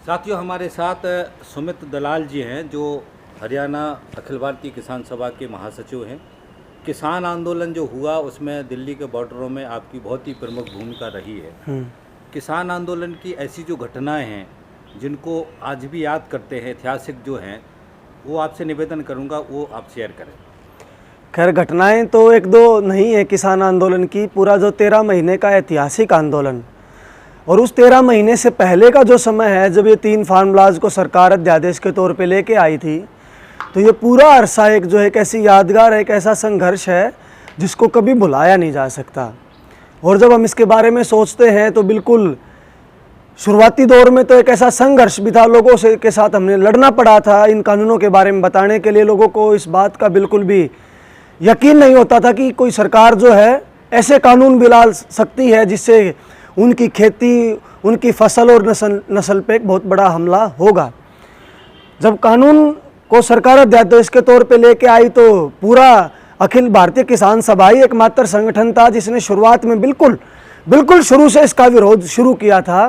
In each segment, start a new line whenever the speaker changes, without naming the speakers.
साथियों, हमारे साथ सुमित दलाल जी हैं जो हरियाणा अखिल भारतीय किसान सभा के महासचिव हैं। किसान आंदोलन जो हुआ उसमें दिल्ली के बॉर्डरों में आपकी बहुत ही प्रमुख भूमिका रही है। किसान आंदोलन की ऐसी जो घटनाएं हैं जिनको आज भी याद करते हैं, ऐतिहासिक जो हैं, वो आपसे निवेदन करूंगा वो आप शेयर करें।
खैर, घटनाएं तो एक दो नहीं है किसान आंदोलन की। पूरा जो 13 महीने का ऐतिहासिक आंदोलन और उस 13 महीने से पहले का जो समय है जब ये 3 फार्मूलाज को सरकार अध्यादेश के तौर पे लेके आई थी, तो ये पूरा अरसा एक जो एक ऐसी यादगार, एक ऐसा संघर्ष है जिसको कभी भुलाया नहीं जा सकता। और जब हम इसके बारे में सोचते हैं तो बिल्कुल शुरुआती दौर में तो एक ऐसा संघर्ष भी था, लोगों से के साथ हमने लड़ना पड़ा था इन कानूनों के बारे में बताने के लिए। लोगों को इस बात का बिल्कुल भी यकीन नहीं होता था कि कोई सरकार जो है ऐसे कानून भी ला सकती है जिससे उनकी खेती, उनकी फसल और नस्ल पे एक बहुत बड़ा हमला होगा। जब कानून को सरकार अध्यादेश के तौर पे लेके आई तो पूरा अखिल भारतीय किसान सभा ही एकमात्र संगठन था जिसने शुरुआत में बिल्कुल शुरू से इसका विरोध शुरू किया था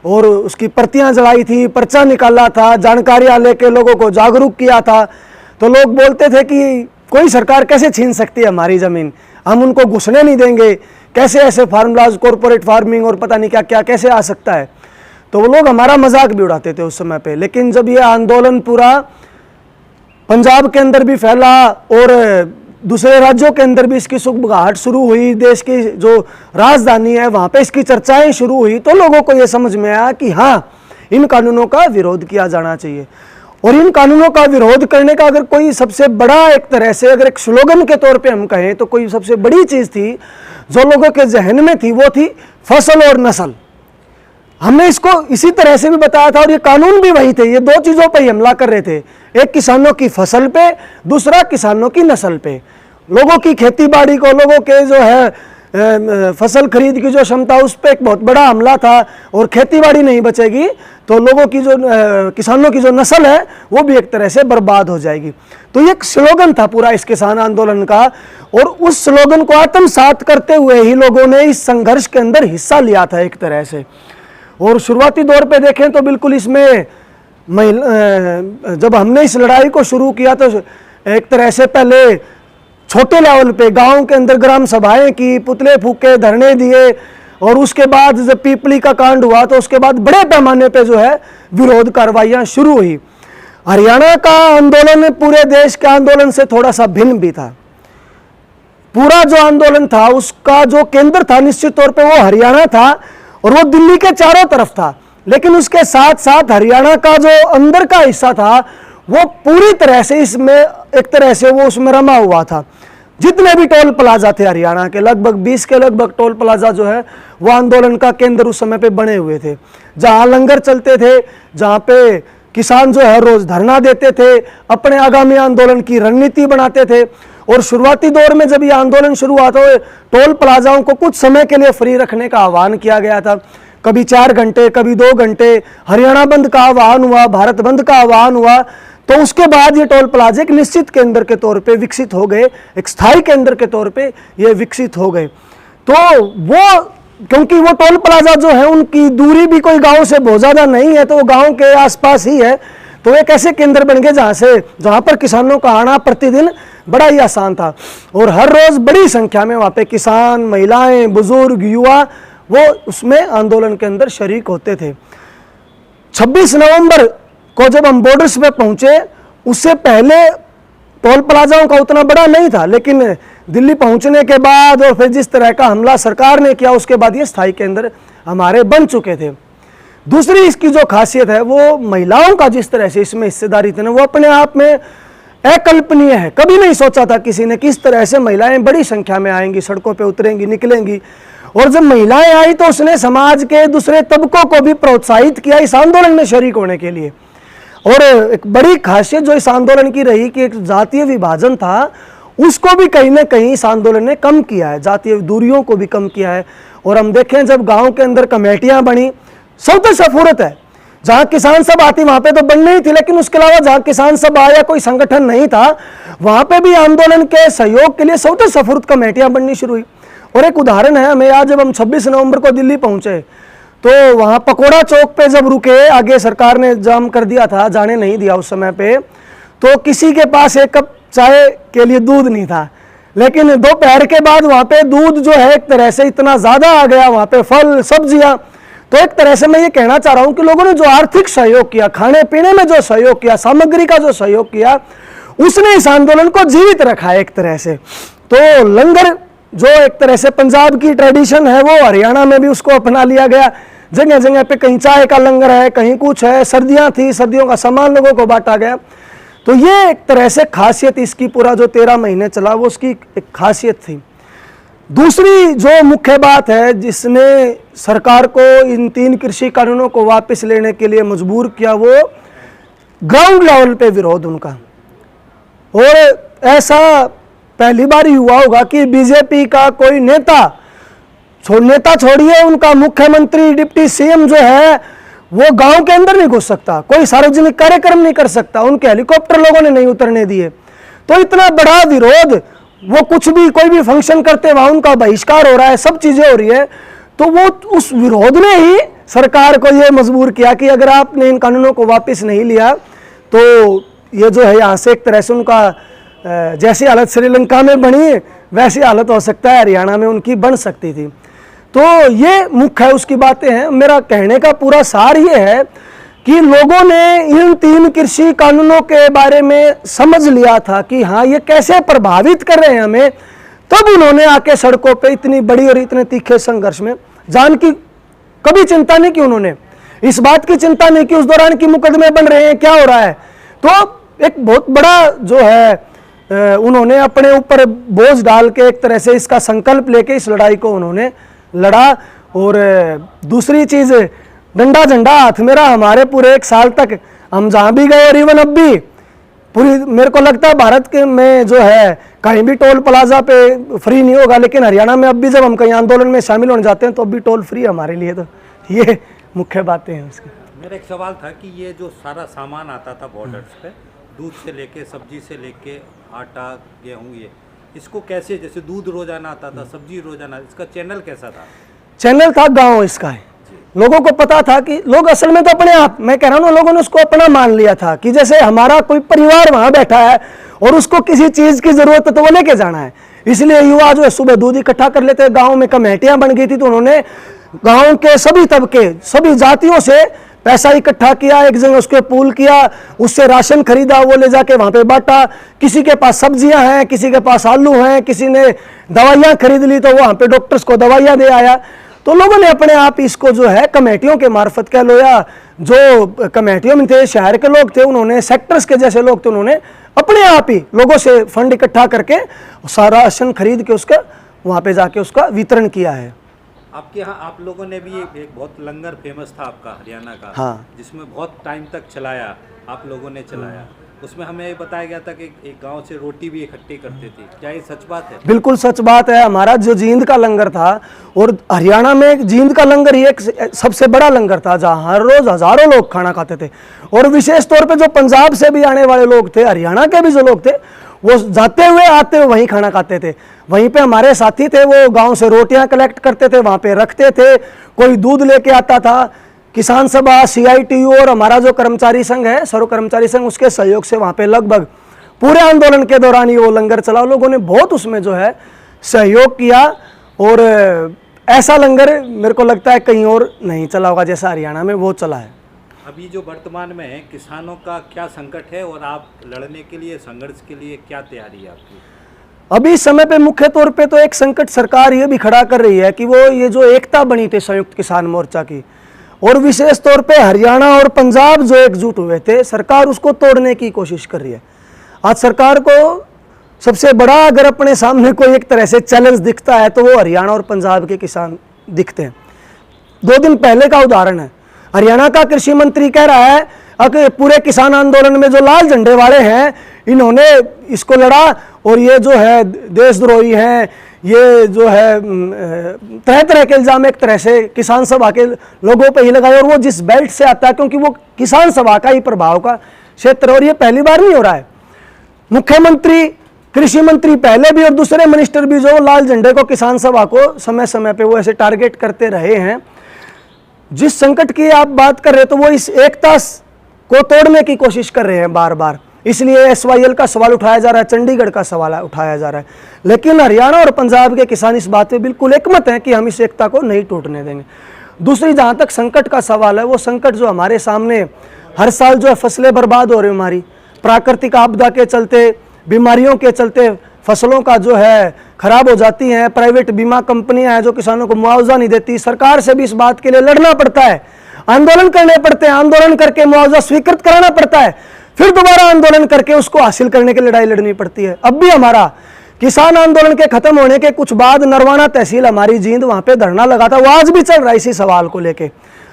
और उसकी प्रतियां जलाई थी, पर्चा निकाला था, जानकारियां लेके लोगों को जागरूक किया था। तो लोग बोलते थे कि कोई सरकार कैसे छीन सकती है हमारी ज़मीन, हम उनको घुसने नहीं देंगे, कैसे ऐसे फार्मूलाज, कॉरपोरेट फार्मिंग और पता नहीं क्या क्या कैसे आ सकता है। तो वो लोग हमारा मजाक भी उड़ाते थे उस समय पे। लेकिन जब ये आंदोलन पूरा पंजाब के अंदर भी फैला और दूसरे राज्यों के अंदर भी इसकी सुगबुगाहट शुरू हुई, देश की जो राजधानी है वहाँ पे इसकी चर्चाएं शुरू हुई, तो लोगों को ये समझ में आया कि हाँ, इन कानूनों का विरोध किया जाना चाहिए। और इन कानूनों का विरोध करने का अगर कोई सबसे बड़ा, एक तरह से अगर एक स्लोगन के तौर पे हम कहें तो कोई सबसे बड़ी चीज़ थी जो लोगों के जहन में थी, वो थी फसल और नस्ल। हमने इसको इसी तरह से भी बताया था और ये कानून भी वही थे। ये दो चीज़ों पे ही हमला कर रहे थे, एक किसानों की फसल पे, दूसरा किसानों की नस्ल पे। लोगों की खेती बाड़ी को, लोगों के जो है फसल खरीद की जो क्षमता, उस पर एक बहुत बड़ा हमला था। और खेती बाड़ी नहीं बचेगी तो लोगों की जो किसानों की जो नस्ल है वो भी एक तरह से बर्बाद हो जाएगी। तो ये एक स्लोगन था पूरा इस किसान आंदोलन का, और उस स्लोगन को आत्मसात करते हुए ही लोगों ने इस संघर्ष के अंदर हिस्सा लिया था एक तरह से। और शुरुआती दौर पे देखें तो बिल्कुल इसमें जब हमने इस लड़ाई को शुरू किया तो एक तरह से पहले छोटे लेवल पे गांव के अंदर ग्राम सभाएं की, पुतले फूके, धरने दिए, और उसके बाद जब पीपली का कांड हुआ तो उसके बाद बड़े पैमाने पे जो है विरोध कार्रवाइयां शुरू हुई। हरियाणा का आंदोलन पूरे देश के आंदोलन से थोड़ा सा भिन्न भी था। पूरा जो आंदोलन था उसका जो केंद्र था निश्चित तौर पे वो हरियाणा था और वो दिल्ली के चारों तरफ था। लेकिन उसके साथ साथ हरियाणा का जो अंदर का हिस्सा था वो पूरी तरह से इसमें एक तरह से वो उसमें रमा हुआ था। जितने भी टोल प्लाजा थे हरियाणा के, लगभग 20 के लगभग टोल प्लाजा जो है वो आंदोलन का केंद्र उस समय पे बने हुए थे, जहां लंगर चलते थे, जहां पे किसान जो है रोज धरना देते थे, अपने आगामी आंदोलन की रणनीति बनाते थे। और शुरुआती दौर में जब ये आंदोलन शुरू हुआ तो टोल प्लाजाओं को कुछ समय के लिए फ्री रखने का आह्वान किया गया था। कभी 4 घंटे, कभी 2 घंटे हरियाणा बंद का आह्वान हुआ, भारत बंद का आह्वान हुआ। तो उसके बाद ये टोल प्लाजा एक निश्चित केंद्र के तौर पे विकसित हो गए, एक स्थायी केंद्र के तौर पे ये विकसित हो गए। तो वो, क्योंकि वो टोल प्लाजा जो है उनकी दूरी भी कोई गांव से बहुत ज़्यादा नहीं है, तो वो गांव के आसपास ही है, तो एक ऐसे केंद्र बन गए जहाँ पर किसानों का आना प्रतिदिन बड़ा ही आसान था। और हर रोज़ बड़ी संख्या में वहाँ पे किसान, महिलाएं, बुजुर्ग, युवा वो उसमें आंदोलन के अंदर शरीक होते थे। 26 नवंबर को जब हम बॉर्डर्स पे पहुंचे, उससे पहले टोल प्लाजाओं का उतना बड़ा नहीं था, लेकिन दिल्ली पहुंचने के बाद और फिर जिस तरह का हमला सरकार ने किया उसके बाद ये स्थायी केंद्र हमारे बन चुके थे। दूसरी इसकी जो खासियत है वो महिलाओं का जिस तरह से इसमें हिस्सेदारी थी ना, वो अपने आप में अकल्पनीय है। कभी नहीं सोचा था किसी ने किस तरह से महिलाएं बड़ी संख्या में आएंगी, सड़कों पे उतरेंगी, निकलेंगी। और जब महिलाएं आई तो उसने समाज के दूसरे तबकों को भी प्रोत्साहित किया इस आंदोलन में शरीक होने के लिए। और एक बड़ी खासियत जो इस आंदोलन की रही कि एक जातीय विभाजन था, उसको भी कहीं ना कहीं इस आंदोलन ने कम किया है, जातीय दूरियों को भी कम किया है। और हम देखें जब गांव के अंदर कमेटियां बनी, सौते सफूरत है, जहां किसान सभा आती वहां पे तो बननी ही थी, लेकिन उसके अलावा जहां किसान सभा या कोई संगठन नहीं था वहां पे भी आंदोलन के सहयोग के लिए सौते सफूरत कमेटियां बननी शुरू हुई। और एक उदाहरण है, हमें याद, जब हम 26 नवंबर को दिल्ली पहुंचे तो वहाँ पकोड़ा चौक पे जब रुके, आगे सरकार ने जाम कर दिया था, जाने नहीं दिया उस समय पे, तो किसी के पास एक कप चाय के लिए दूध नहीं था। लेकिन दोपहर के बाद वहाँ पे दूध जो है एक तरह से इतना ज़्यादा आ गया, वहाँ पे फल सब्जियाँ। तो एक तरह से मैं ये कहना चाह रहा हूँ कि लोगों ने जो आर्थिक सहयोग किया, खाने पीने में जो सहयोग किया, सामग्री का जो सहयोग किया, उसने इस आंदोलन को जीवित रखा है एक तरह से। तो लंगर जो एक तरह से पंजाब की ट्रेडिशन है, वो हरियाणा में भी उसको अपना लिया गया। जगह जगह पे कहीं चाय का लंगर है, कहीं कुछ है, सर्दियाँ थी, सर्दियों का सामान लोगों को बांटा गया। तो ये एक तरह से खासियत इसकी, पूरा जो 13 महीने चला वो उसकी एक खासियत थी। दूसरी जो मुख्य बात है जिसने सरकार को इन 3 कृषि कानूनों को वापस लेने के लिए मजबूर किया, वो ग्राउंड लेवल पे विरोध उनका। और ऐसा पहली बार ही हुआ होगा कि बीजेपी का कोई नेता छोड़िए, उनका मुख्यमंत्री डिप्टी सीएम जो है वो गांव के अंदर नहीं घुस सकता, कोई सार्वजनिक कार्यक्रम नहीं कर सकता, उनके हेलीकॉप्टर लोगों ने नहीं उतरने दिए। तो इतना बड़ा विरोध, वो कुछ भी कोई भी फंक्शन करते वहां उनका बहिष्कार हो रहा है, सब चीजें हो रही है। तो वो उस विरोध ने ही सरकार को ये मजबूर किया कि अगर आपने इन कानूनों को वापस नहीं लिया तो ये जो है यहाँ से एक तरह से उनका जैसी हालत श्रीलंका में बनी वैसी हालत हो सकता है हरियाणा में उनकी बन सकती थी। तो ये मुख्य है उसकी बातें हैं। मेरा कहने का पूरा सार ये है कि लोगों ने इन 3 कृषि कानूनों के बारे में समझ लिया था कि हाँ ये कैसे प्रभावित कर रहे हैं हमें, तब उन्होंने आके सड़कों पे इतनी बड़ी और इतने तीखे संघर्ष में जान की कभी चिंता नहीं की। उन्होंने इस बात की चिंता नहीं की उस दौरान की मुकदमे बन रहे हैं, क्या हो रहा है। तो एक बहुत बड़ा जो है उन्होंने अपने ऊपर बोझ डाल के एक तरह से इसका संकल्प लेके इस लड़ाई को उन्होंने लड़ा। और दूसरी चीज, डंडा झंडा हाथ में रहा हमारे पूरे 1 साल तक, हम जहाँ भी गए और इवन अब भी पूरी, मेरे को लगता है भारत के में जो है कहीं भी टोल प्लाजा पे फ्री नहीं होगा, लेकिन हरियाणा में अब भी जब हम कहीं आंदोलन में शामिल होने जाते हैं तो अब भी टोल फ्री है हमारे लिए। तो ये मुख्य बातें हैं उसकी।
मेरा एक सवाल था कि ये जो सारा सामान आता था बॉर्डर्स पे, दूध से लेके सब्जी से लेके आटा गेहूँ, ये इसको कैसे, जैसे दूध रोजाना आता था, सब्जी रोजाना, इसका चैनल कैसा था?
चैनल था गांव इसका है। लोगों को पता था कि लोग असल में तो अपने आप, मैं कह रहा हूँ, लोगों ने उसको अपना मान लिया था कि जैसे हमारा कोई परिवार वहां बैठा है और उसको किसी चीज की जरूरत है तो वो लेके जाना है। इसलिए युवा जो है सुबह दूध इकट्ठा कर लेते। गाँव में कमेटियां बन गई थी तो उन्होंने गाँव के सभी तबके, सभी जातियों से पैसा इकट्ठा किया, एक जगह उसके पूल किया, उससे राशन खरीदा, वो ले जाके वहां पे बांटा। किसी के पास सब्जियां हैं, किसी के पास आलू हैं, किसी ने दवाइयां खरीद ली तो वहां पे डॉक्टर्स को दवाइयां दे आया। तो लोगों ने अपने आप इसको जो है कमेटियों के मार्फत कह लो या जो कमेटियों में थे, शहर के लोग थे, उन्होंने सेक्टर्स के जैसे लोग थे, उन्होंने अपने आप ही लोगों से फंड इकट्ठा करके सारा राशन खरीद के उसका वहां पे जाके उसका वितरण किया है।
आपके यहाँ आप लोगों ने भी एक बहुत लंगर फेमस था आपका हरियाणा का,
हाँ,
जिसमें बहुत टाइम तक चलाया, आप लोगों ने चलाया। उसमें हमें बताया गया था कि एक गांव से रोटी भी इकट्ठी करते थे, क्या ये सच बात है?
बिल्कुल सच बात है। हमारा जो जींद का लंगर था, और हरियाणा में जींद का लंगर ही एक सबसे बड़ा लंगर था जहाँ हर रोज हजारों लोग खाना खाते थे। और विशेष तौर पे जो पंजाब से भी आने वाले लोग थे, हरियाणा के भी जो लोग थे, वो जाते हुए आते हुए वहीं खाना खाते थे। वहीं पे हमारे साथी थे, वो गांव से रोटियां कलेक्ट करते थे, वहां पे रखते थे। कोई दूध लेके आता था। किसान सभा, CITU और हमारा जो कर्मचारी संघ है, सर्व कर्मचारी संघ, उसके सहयोग से वहां पे लगभग पूरे आंदोलन के दौरान ही वो लंगर चला। लोगों ने बहुत उसमें जो है सहयोग किया। और ऐसा लंगर मेरे को लगता है कहीं और नहीं चला होगा जैसा हरियाणा में वो चला है।
अभी जो वर्तमान में है, किसानों का क्या संकट है और आप लड़ने के लिए, संघर्ष के लिए क्या तैयारी है आपकी?
अभी इस समय पे मुख्य तौर पे तो एक संकट सरकार ये भी खड़ा कर रही है कि वो ये जो एकता बनी थी संयुक्त किसान मोर्चा की, और विशेष तौर पे हरियाणा और पंजाब जो एकजुट हुए थे, सरकार उसको तोड़ने की कोशिश कर रही है। आज सरकार को सबसे बड़ा अगर अपने सामने कोई एक तरह से चैलेंज दिखता है तो वो हरियाणा और पंजाब के किसान दिखते हैं। 2 दिन पहले का उदाहरण है, हरियाणा का कृषि मंत्री कह रहा है कि पूरे किसान आंदोलन में जो लाल झंडे वाले हैं इन्होंने इसको लड़ा और ये जो है देशद्रोही हैं, ये जो है तरह तरह के इल्जाम एक तरह से किसान सभा के लोगों पे ही लगाए। और वो जिस बेल्ट से आता है, क्योंकि वो किसान सभा का ही प्रभाव का क्षेत्र, और ये पहली बार नहीं हो रहा है। मुख्यमंत्री, कृषि मंत्री पहले भी और दूसरे मिनिस्टर भी जो लाल झंडे को, किसान सभा को समय समय पे वो ऐसे टारगेट करते रहे हैं। जिस संकट की आप बात कर रहे हो तो वो इस एकता को तोड़ने की कोशिश कर रहे हैं बार बार, इसलिए SYL का सवाल उठाया जा रहा है, चंडीगढ़ का सवाल उठाया जा रहा है। लेकिन हरियाणा और पंजाब के किसान इस बात पे बिल्कुल एकमत हैं कि हम इस एकता को नहीं टूटने देंगे। दूसरी जहाँ तक संकट का सवाल है, वो संकट जो हमारे सामने हर साल जो है फसलें बर्बाद हो रही है हमारी, प्राकृतिक आपदा के चलते, बीमारियों के चलते फसलों का जो है खराब हो जाती हैं। प्राइवेट बीमा कंपनियां हैं जो किसानों को मुआवजा नहीं देती, सरकार से भी इस बात के लिए लड़ना पड़ता है, आंदोलन करने पड़ते हैं, आंदोलन करके मुआवजा स्वीकृत कराना पड़ता है, फिर दोबारा आंदोलन करके उसको हासिल करने की लड़ाई लड़नी पड़ती है। अब भी हमारा किसान आंदोलन के खत्म होने के कुछ बाद नरवाना तहसील हमारी जींद, वहां पे धरना लगा था, वो आज भी चल रहा है इसी सवाल को लेके।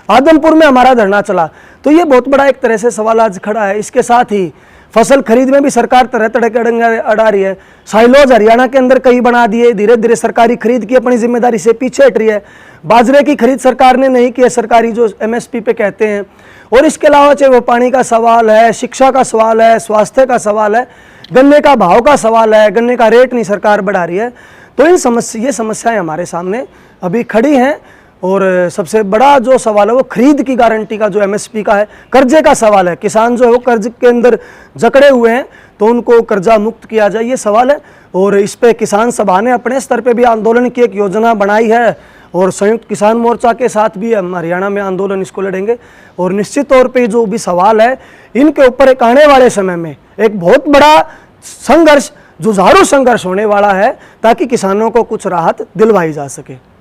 आदमपुर में हमारा धरना चला, तो ये बहुत बड़ा एक तरह से सवाल आज खड़ा है। इसके साथ ही फसल खरीद में भी सरकार तरह तरह के अड़ंगे अड़ा रही है। साइलोज हरियाणा के अंदर कई बना दिए, धीरे धीरे सरकारी खरीद की अपनी जिम्मेदारी से पीछे हट रही है। बाजरे की खरीद सरकार ने नहीं की है, सरकारी जो MSP पे कहते हैं। और इसके अलावा चाहे वो पानी का सवाल है, शिक्षा का सवाल है, स्वास्थ्य का सवाल है, गन्ने का भाव का सवाल है, गन्ने का रेट नहीं सरकार बढ़ा रही है। तो ये समस्याएं हमारे सामने अभी खड़ी हैं। और सबसे बड़ा जो सवाल है वो खरीद की गारंटी का, जो MSP का है। कर्जे का सवाल है, किसान जो है वो कर्ज के अंदर जकड़े हुए हैं, तो उनको कर्जा मुक्त किया जाए, ये सवाल है। और इस पे किसान सभा ने अपने स्तर पे भी आंदोलन की एक योजना बनाई है, और संयुक्त किसान मोर्चा के साथ भी हम हरियाणा में आंदोलन इसको लड़ेंगे। और निश्चित तौर पे जो भी सवाल है, इनके ऊपर एक आने वाले समय में एक बहुत बड़ा संघर्ष, जुझारू संघर्ष होने वाला है, ताकि किसानों को कुछ राहत दिलवाई जा सके।